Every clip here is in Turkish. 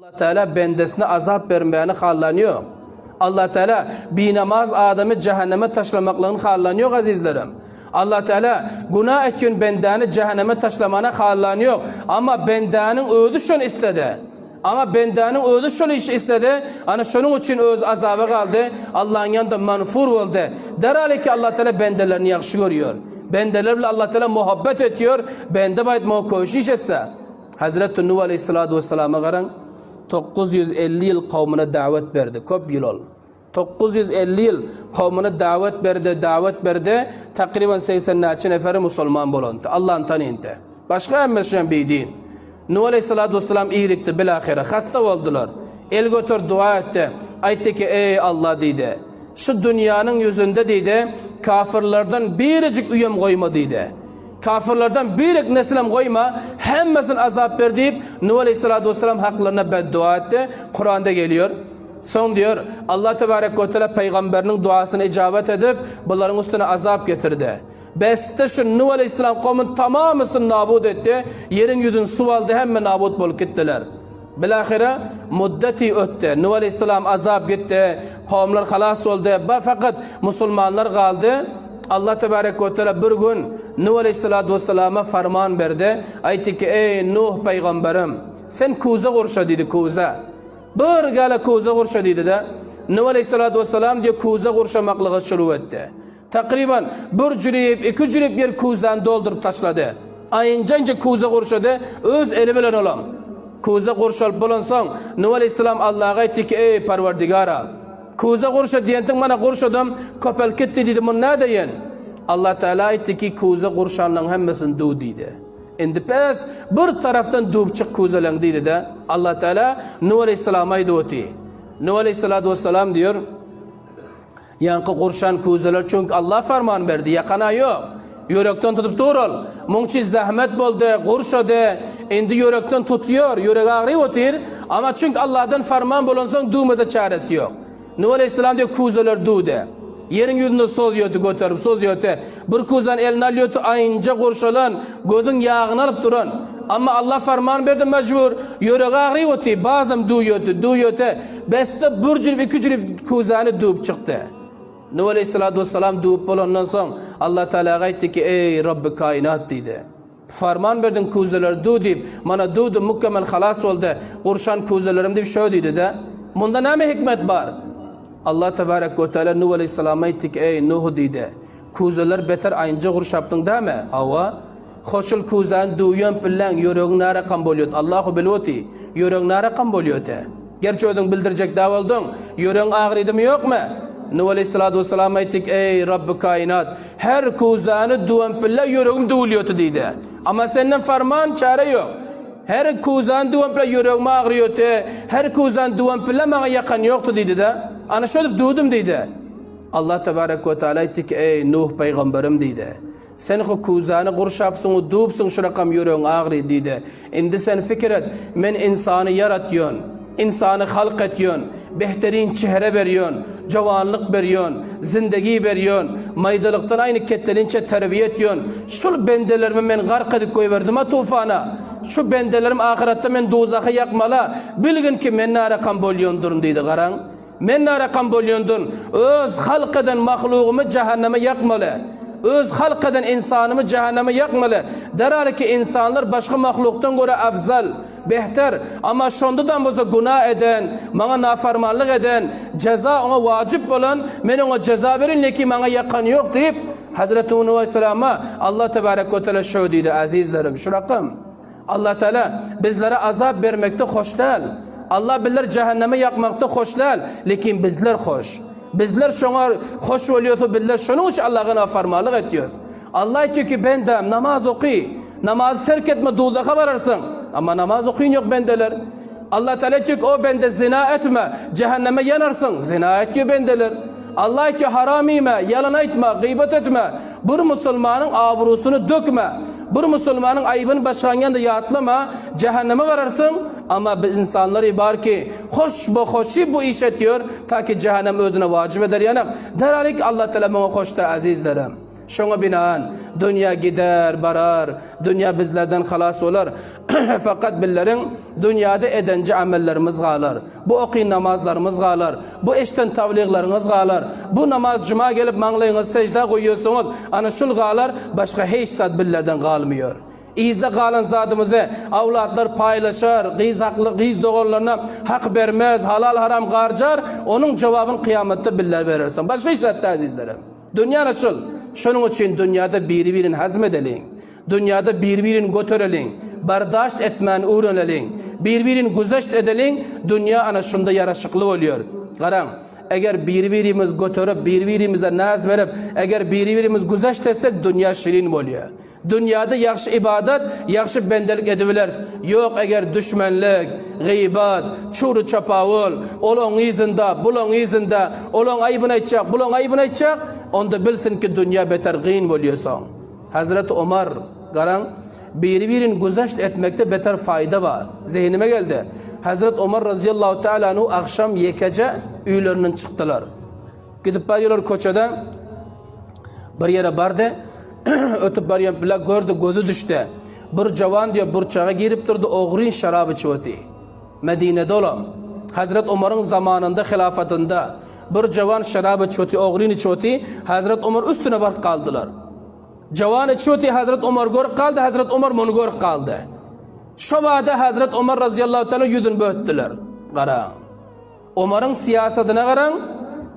Allah Teala bendesine azap vermeyeni hallanıyor. Allah Teala binamaz adamı cehenneme taşlamaklığını hallanıyor azizlerim. Allah Teala günah etkin bendeni cehenneme taşlamana hallanıyor. Ama bendenin ödü şunu istedi. Ama bendenin ödü şunu iş istedi. Hani şunun için öz azabı kaldı. Allah'ın yanında manfur oldu. Derhal ki Allah Teala bendelerini yakşı görüyor. Bendelerle Allah Teala muhabbet ediyor. Bende bayit muhakkuşiş etse. Hazreti Nuh Aleyhisselatü Vesselam'a karan 950 yıl kavmine davet verdi. Köp yıl ol. 950 yıl kavmine davet verdi. Takriben 80 neferi Müslüman bulundu. Allah'ın tanıyındı. Başka emmeşen beydi. Nuh Aleyhisselatü Vesselam iyilikti bilahire. Hasta oldular. El götür dua etti. Ayette ki ey Allah dedi. Şu dünyanın yüzünde dedi. Kafirlerden biricik üyem koyma dedi. Kafirlerden bir neslem koyma, hemmesine azap ver deyip Nuh Aleyhisselatü Vesselam haklarına beddua etti. Kur'an'da geliyor. Son diyor Allah Tebarek ve Teala peygamberinin duasını icabet edip bunların üstüne azap getirdi. Beste şu Nuh Aleyhisselam kavmin tamamısını nabud etti. Yerin yüzünü su aldı hemen nabud bolup gittiler. Bilahire muddeti öttü. Nuh Aleyhisselam azap gitti. Kavimler halas oldu. Fakat Müslümanlar kaldı. Allah Tebarek ve Teala bir gün Nuh Aleyhisselatü Vesselam'a farman verdi. Aytti ki ey Nuh peygamberim sen kuza kurşa dedi kuza. Bir gale kuza kurşa dedi de Nuh Aleyhisselatü Vesselam diye kuza kurşamaklığı şuru etti. Takriben bir cürüyüp iki cürüyüp bir kuzanı doldurup taşladı. Ayıncanca kuza kurşadı öz eli bilen olam. Kuza kurşalıp bulunsan Nuh Aleyhisselam Allah'a aytti ki ey Parvardigara kuza kurşa diyentin bana kurşadım köpel gitti dedi bunu ne deyin? Allah Teala etti ki kuza kurşanların hemmesini du dedi. Şimdi pes bir taraftan duup çık kuzalan dedi de Allah Teala Nuh Aleyhisselam'a etti. Nuh Aleyhisselatü Vesselam diyor yankı kurşan kuzalar çünkü Allah farman verdi yakana yok. Yürekten tutup durul. Munçi zahmet boldu, kurşadı. Indi yürekten tutuyor, yürek ağrı otur. Ama çünkü Allah'tan farman bulunsan duğmaza çaresi yok. Nuh Aleyhisselam diyor kuzalar duğdu. Yerin yüzünde sozuyordu götürüp sozuyordu. Bir kuzan elini alıyordu ayınca kurşalan gözün yağını alıp durun. Ama Allah farman verdi mecbur. Yürek ağrı otur. Bazen duğuyordu. Beste bir cürüp iki cürüp kuzanı duğup çıktı. Nuh Aleyhisselatü Vesselam duup bulundan son Allah Teala etti ki ey Rabbi kainat dedi. Farman verdin kuzalar du deyip bana dudu mükemmel halas oldu. Kurşan kuzalarım deyip şöyle dedi de. Bunda ne mi hikmet var? Allah Tebarek ve Teala Nuh Aleyhisselam'a etti ki ey Nuh dedi. Kuzalar beter ayınca kurşaptın değil mi? Hava. Hoşul kuzan duyan pillen yüreğin ne rakam buluyor. Allahu bilvoti. Yüreğin ne rakam buluyor. Gerçi ödün bildirecek davaldın. Yüreğin ağrıydı mı yok mu? Nuh Aleyhisselatü Vesselam'a ettik ey Rabbi kainat her kuzanı duan pille yüreğim duuluyordu dedi. Ama senden farman çare yok. Her kuzan duan pille yüreğime ağrıyordu. Her kuzan duan pille bana yakan yoktu dedi de. Ana şöyle duydum dedi. Allah Tebarek ve Teala ettik ey Nuh peygamberim dedi. Sen o kuzanı kurşapsın, duupsun şu rakam yüreğin ağrı dedi. Şimdi sen fikir et men insanı yaratıyorsun. İnsanı halk ediyorsun. Behterin çehre veriyorsun. Cavanlık veriyorsun. Zindagi veriyorsun. Maydalıktan aynı kettelince terbiye ediyorsun. Şu bendelerimi ben gark edip koyverdim ha tufana. Şu bendelerim ahirette men dozakı yakmala. Bilgin ki men nara kan bolyondurun dedi garan. Men nara kan bolyondurun. Öz halk eden mahluğumu cehenneme yakmalı. Öz halk eden insanımı cehenneme yakmalı. Derhal ki insanlar başka mahluktan göre afzal, behter. Ama şondadan boza günah eden, bana nafarmanlık eden, ceza ona vacip olan, men ona ceza verin ki bana yakan yok deyip Hazreti Nuh Aleyhisselam'a Allah Tebarek ve Teala şöyle dedi azizlerim şu rakam. Allah Teala bizlere azap vermekte hoş değil. Allah bizler cehenneme yakmakta hoş değil. Lakin bizler hoş. Bizler şuna hoş oluyorsa bizler şunun için Allah'a nafarmanlık ediyoruz. Allah diyor ki bendem namaz oku. Namazı terk etme dozağa vararsın. Ama namaz okuyun yok bendeler. Allah Teala diyor ki o bende zina etme. Cehenneme yanarsın. Zina et diyor bendeler. Allah diyor haram yeme, yalan etme, gıybet etme. Bir Müslümanın abrusunu dökme. Bir Müslümanın ayıbını başkanın yanında yatlama. Cehenneme vararsın. Ama biz insanlar ibar ki hoşu bu iş ediyor. Ta ki cehennem özüne vacip eder yanak. Derhalik Allah Teala bana hoşta azizlerim. Şoňa binaen dünya gider, barar, dünya bizlerden halas olar. Fakat billerin dünyada edenci amellerimiz galar. Bu okuyun namazlarımız galar. Bu eşten tabliğlarınız galar. Bu namaz cuma gelip manglayınız secde koyuyorsunuz. Ana şul galar başka hiç zat billerden galmıyor. İzde kalan zatımızı avlatlar paylaşar, kız doğullarına hak vermez, halal haram harcar, onun cevabını kıyamette biller verirsin. Başka hiç zaten azizlerim. Dünya nasıl? Şunun için dünyada birbirine hazmedelin, dünyada birbirine götürelim, bardaşt etmen öğrenelim, birbirine güzeşt edelim, dünya ana şunda yaraşıklı oluyor. Karan, eğer birbirimiz götürüp, birbirimize naz verip, eğer birbirimiz güzeşt etsek dünya şirin oluyor. Dünyada yaxşı ibadet, yaxşı bendelik edibiliriz. Yok eğer düşmanlık, gıybat, çuru çapavul, olon izinde, bulon izinde, olon ayıbını etcek, bulon ayıbını etcek, onda bilsin ki dünya beter gıyın oluyorsan. Hazreti Ömer, garan, birbirini güzeşt etmekte beter fayda var. Zihnime geldi. Hazreti Ömer razıyallahu teala anhu akşam yekece üylerinden çıktılar. Gidip barıyorlar koçada, bir yere bardı. Ötüp barıyan bile gördü, gözü düştü. Bir cavan diyor burçağa girip durdu, oğrin şarabı içiyordu. Medine'de olan Hazret Ömer'in zamanında, hilafetinde bir cavan şarabı içiyordu, oğrin içiyordu. Hazret Ömer üstüne barıp kaldılar. Cavan içiyordu, Hazret Ömer görüp kaldı, Hazret Ömer bunu görüp kaldı. Şu vada Hazret Ömer razıyallahu teala yüzünü böğüttüler. Karan. Ömer'in siyasetine karan,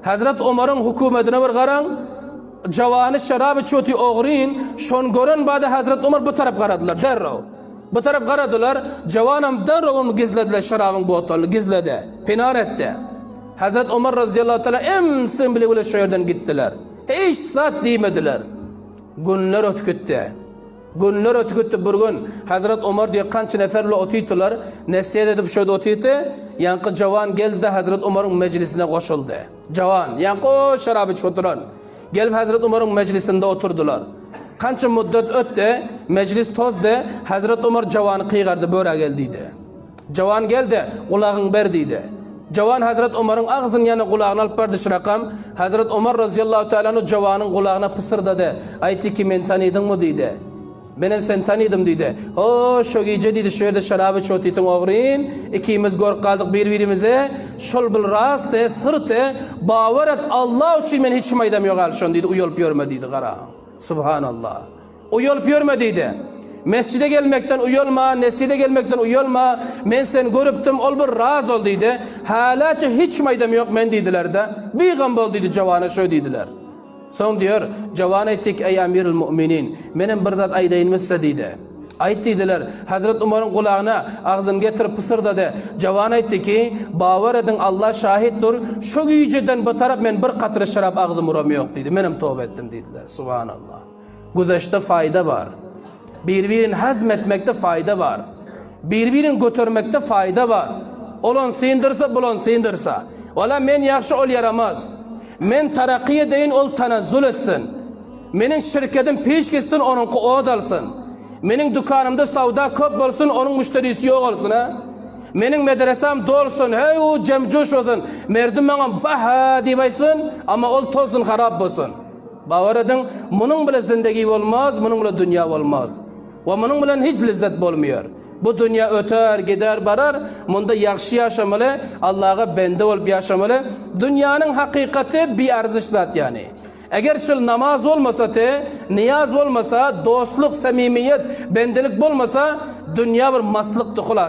Hazret Ömer'in hükümetine bir karan, cavanı şarabı çötü oğrin, şon gören bada Hazret Ömer bu taraf karadılar, derrav. Bu taraf karadılar, cavanım derrav onu gizlediler, şarabın botolunu gizledi, pinar etti. Hazret Ömer razıyallahu teala emsin bile böyle şehirden gittiler. Hiç saat değmediler. Günler ötküttü. Günler ötküttü bir gün. Hazret Ömer diye kanç neferle otuytular. Nesiyet edip şöyle otuytu. Yankı cavan geldi de Hazret Ömer'in meclisine koşuldu. Cavan, yankı o şarabı çoturan. Gelip Hazret Ömer'in meclisinde oturdular. Kança müddet öttü, meclis tozdu. Hazret Ömer cavanı kıygardı, böyle geldiydi. Cavan geldi, kulağın berdiydi. Cavan Hazret Ömer'in ağzının yanına kulağını alıp verdi şırakam. Hazret Ömer razıyallahu teala'nın cavanın kulağına pısırdadı. Aytti ki men tanıydın mı dedi. Benim sen tanıydım dedi. O şu gece dedi şu yerde şarabı çoğutuytun oğrin. İkimiz gör kaldık birbirimize. Şol bil rastı, sırtı. Bavar et Allah için ben hiç maydam yok alşon dedi. Uyol piyörme dedi kara. Subhanallah. Uyol piyörme dedi. Mescide gelmekten uyolma, neside gelmekten uyolma. Men sen görüptüm, ol bir raz ol dedi. Halaça hiç maydam yok men dediler de. Bir gambol dedi cavana şöyle dediler. Son diyor, cavan ettik ey amirul müminin. Benim bir zat aydayılmışsa dedi. Ayet dediler, Hazret Ömer'in kulağına ağzını getirip pısırdadı. Cavan etti ki, bavar edin Allah şahittir. Şu güceden bu taraf men bir katır şarap ağzım uğramı yok dedi. Benim tövbe ettim dediler. Subhanallah. Güzeşte fayda var. Birbirini hazmetmekte fayda var. Birbirini götürmekte fayda var. Olon sığındırsa, bulon sığındırsa. Ola men yaxşı ol yaramaz. Men tarakkiye deyin ol tanazzul etsin. Menin şirketim peş kessin onun oğud alsın. Menin dükkanımda savda köp olsun onun müşterisi yok olsun ha. Menin medresem dolsun hey o cemcoş olsun. Merdim bana baha divaysın ama ol tozsun harap olsun. Bavar edin bunun bile zindagi olmaz, bunun bile dünya olmaz. Ve bunun bile hiç lezzet olmuyor. Bu dünya öter, gider, barar. Bunda yaxşı yaşamalı, Allah'a bende olup yaşamalı. Dünyanın hakikati bir arzış zat yani. Eğer şu namaz olmasa te, niyaz olmasa, dostluk, samimiyet, bendelik olmasa dünya bir maslık tıkılas.